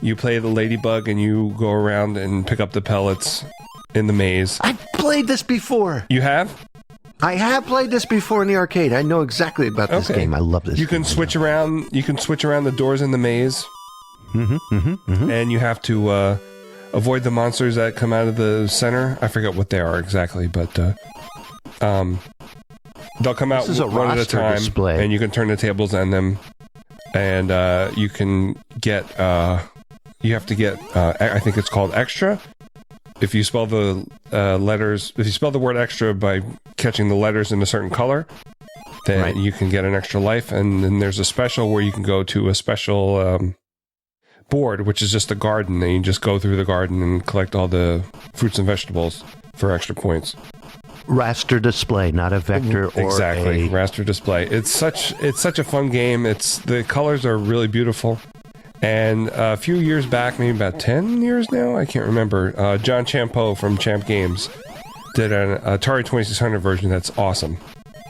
You play the Ladybug and you go around and pick up the pellets in the maze. I've played this before. You have? I have played this before in the arcade. I know exactly about this game. I love this. You can switch around. You can switch around the doors in the maze, and you have to avoid the monsters that come out of the center. I forget what they are exactly, but they'll come out one at a time, and you can turn the tables on them, and you can get. You have to get. I think it's called extra. If you spell the letters, if you spell the word extra by catching the letters in a certain color, then you can get an extra life. And then there's a special where you can go to a special board, which is just a garden, and you just go through the garden and collect all the fruits and vegetables for extra points. Raster display, not a vector or exactly raster display. It's such a fun game. The colors are really beautiful. And a few years back, maybe about 10 years now, I can't remember, John Champeau from Champ Games did an Atari 2600 version that's awesome,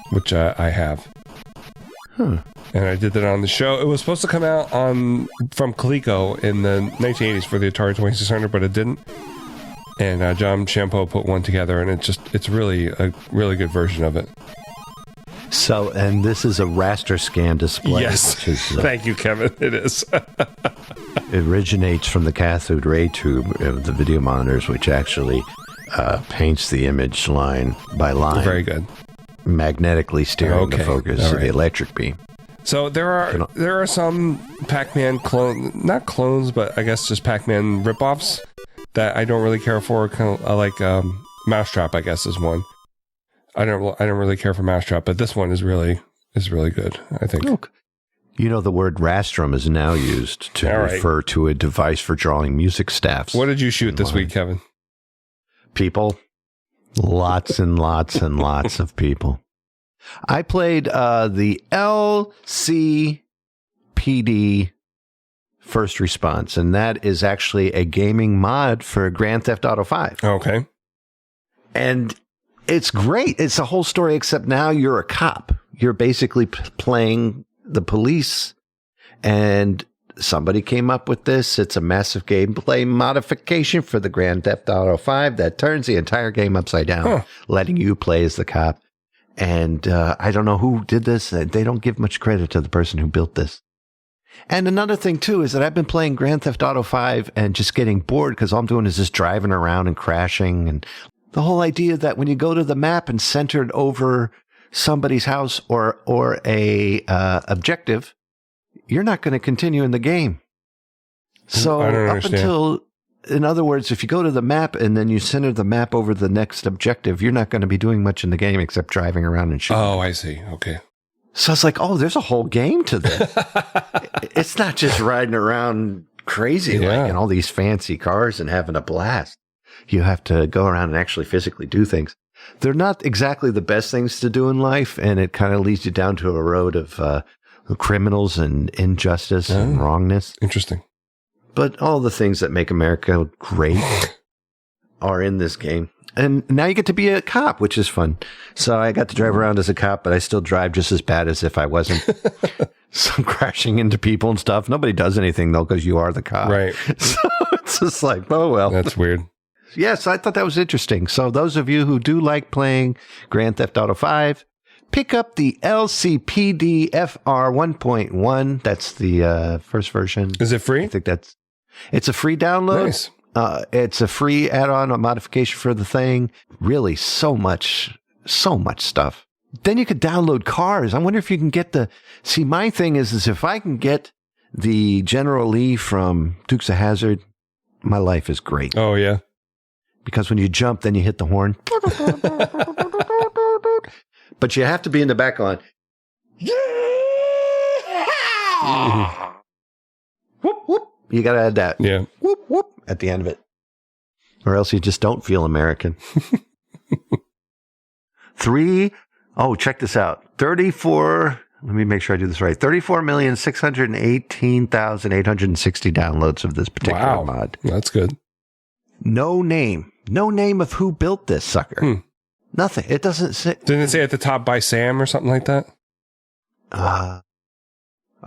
which I have. And I did that on the show. It was supposed to come out from Coleco in the 1980s for the Atari 2600, but it didn't. And John Champeau put one together, and it's really a really good version of it. So, and this is a raster scan display. Yes. Which is, thank you, Kevin. It is. It originates from the cathode ray tube of the video monitors, which actually paints the image line by line. Very good. Magnetically steering the focus of the electric beam. So there are some Pac-Man not clones, but I guess just Pac-Man ripoffs that I don't really care for. Kind of like Mousetrap, I guess, is one. I don't really care for Mousetrap, but this one is really good, I think. Look, you know, the word rastrum is now used to refer to a device for drawing music staffs. What did you shoot this week, Kevin? People. Lots and lots and lots of people. I played the LCPD First Response, and that is actually a gaming mod for Grand Theft Auto 5. Okay. And it's great. It's a whole story, except now you're a cop. You're basically playing the police, and somebody came up with this. It's a massive gameplay modification for the Grand Theft Auto 5 that turns the entire game upside down, letting you play as the cop. And I don't know who did this. They don't give much credit to the person who built this. And another thing, too, is that I've been playing Grand Theft Auto 5 and just getting bored because all I'm doing is just driving around and crashing. And the whole idea that when you go to the map and center it over somebody's house or a objective, you're not going to continue in the game. So I don't up understand. until, in other words, if you go to the map and then you center the map over the next objective, you're not going to be doing much in the game except driving around and shooting. Oh, I see. Okay. So it's like, oh, there's a whole game to this. It's not just riding around crazy like in all these fancy cars and having a blast. You have to go around and actually physically do things. They're not exactly the best things to do in life, and it kind of leads you down to a road of criminals and injustice and wrongness. Interesting. But all the things that make America great are in this game. And now you get to be a cop, which is fun. So I got to drive around as a cop, but I still drive just as bad as if I wasn't. So I'm crashing into people and stuff. Nobody does anything, though, because you are the cop. Right. So it's just like, oh, well. That's weird. Yes, I thought that was interesting. So those of you who do like playing Grand Theft Auto 5, pick up the LCPD FR 1.1. That's the first version. Is it free? I think it's a free download. Nice. It's a free add-on, a modification for the thing. Really, so much stuff. Then you could download cars. I wonder if you can get see, my thing is if I can get the General Lee from Dukes of Hazzard, my life is great. Oh, yeah. Because when you jump, then you hit the horn. But you have to be in the back on. Whoop, whoop. You got to add that. Yeah. Whoop, whoop at the end of it. Or else you just don't feel American. Check this out. 34, let me make sure I do this right. 34,618,860 downloads of this particular mod. That's good. No name of who built this sucker. Nothing. It doesn't say. Didn't it say at the top by Sam or something like that? Are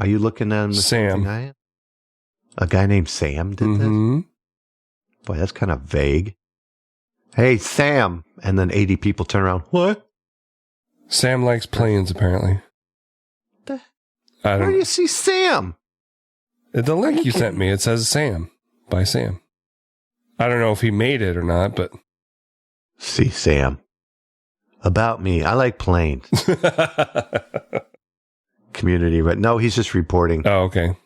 you looking at Sam? A guy named Sam did this? Boy, that's kind of vague. Hey, Sam. And then 80 people turn around. What? Sam likes planes, apparently. Where do you see Sam? The link you sent me, it says Sam by Sam. I don't know if he made it or not, but. See, Sam. About me. I like planes. Community, but no, he's just reporting. Oh, okay.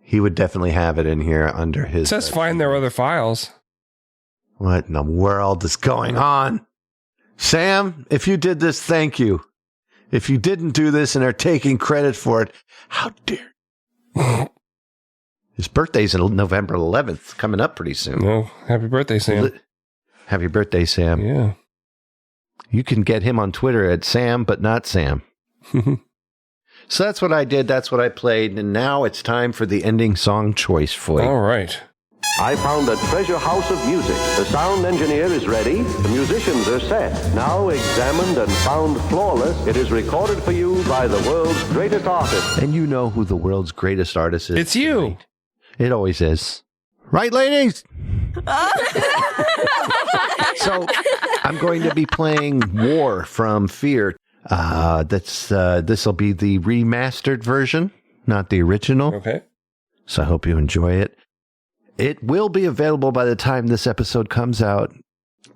He would definitely have it in here under his. It says find their other files. What in the world is going on? Sam, if you did this, thank you. If you didn't do this and are taking credit for it, how dare. His birthday's on November 11th, coming up pretty soon. No, happy birthday, Sam. Happy birthday, Sam. Yeah. You can get him on Twitter at Sam, but not Sam. So that's what I did. That's what I played. And now it's time for the ending song choice for you. All right. I found a treasure house of music. The sound engineer is ready. The musicians are set. Now examined and found flawless, it is recorded for you by the world's greatest artist. And you know who the world's greatest artist is. It's you. Right? It always is. Right, ladies? So I'm going to be playing War from Fear. This will be the remastered version, not the original. Okay. So I hope you enjoy it. It will be available by the time this episode comes out.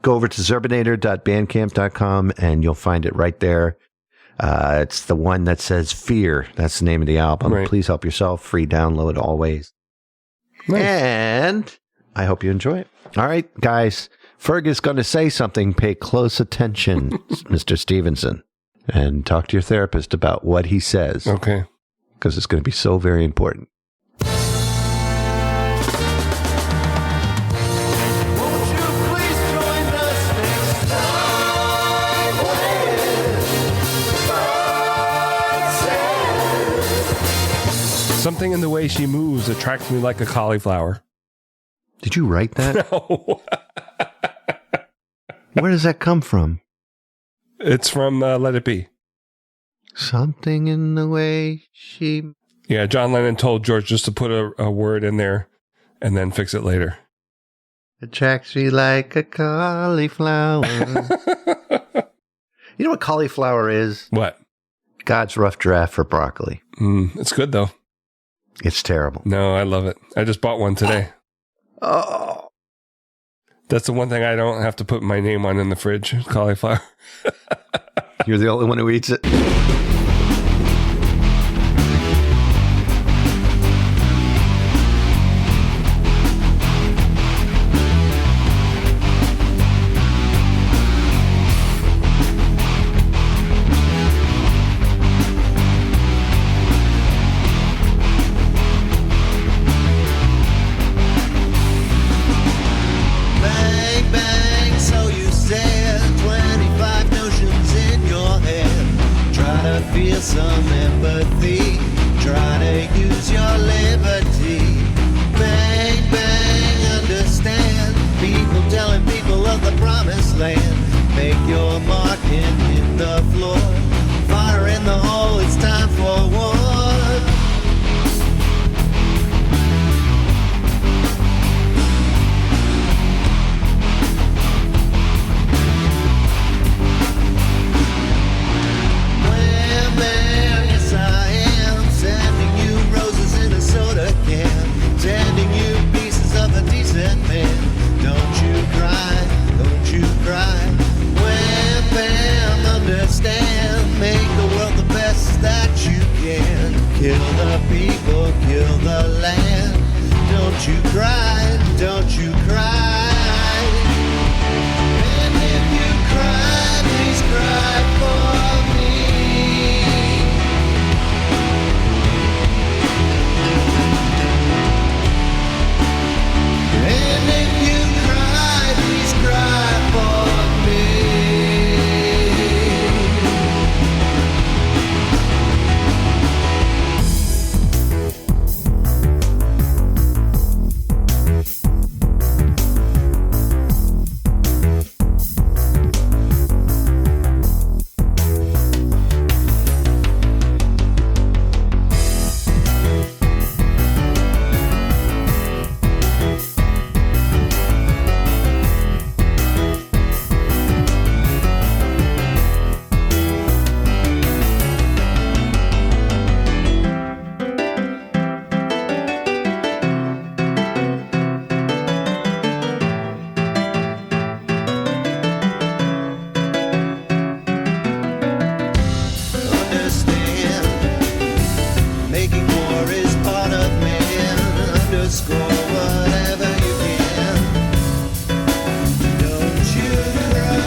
Go over to zerbinator.bandcamp.com and you'll find it right there. It's the one that says Fear. That's the name of the album. Right. Please help yourself. Free download always. Nice. And I hope you enjoy it. All right, guys. Ferg is going to say something. Pay close attention, Mr. Stevenson, and talk to your therapist about what he says. Okay. Because it's going to be so very important. Something in the way she moves attracts me like a cauliflower. Did you write that? No. Where does that come from? It's from Let It Be. Something in the way she... Yeah, John Lennon told George just to put a word in there and then fix it later. Attracts me like a cauliflower. You know what cauliflower is? What? God's rough draft for broccoli. It's good, though. It's terrible. No, I love it. I just bought one today. Oh. That's the one thing I don't have to put my name on in the fridge, cauliflower. You're the only one who eats it. Bang, bang, so you said 25 notions in your head. Try to feel some empathy. Try to use your liberty. Bang, bang, understand. People telling people of the promised land. Make your mark in the floor. Fire in the hole, it's time for war. Yes, I am sending you roses in a soda can, sending you pieces of a decent man. Don't you cry, don't you cry. Wham, bam, understand. Make the world the best that you can. Kill the people, kill the land. Don't you cry, don't you cry. And if you cry, please cry for me. And if you cry, please cry for me. Understand, making war is part of man. Underscore whatever you can. Don't you cry.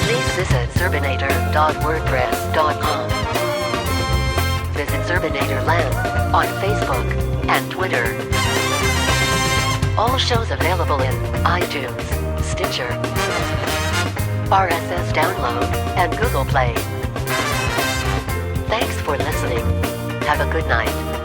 Please visit Zerbinator.wordpress.com. Visit Zerbinatorland on Facebook and Twitter. All shows available in iTunes, Stitcher, RSS download, and Google Play. Thanks for listening. Have a good night.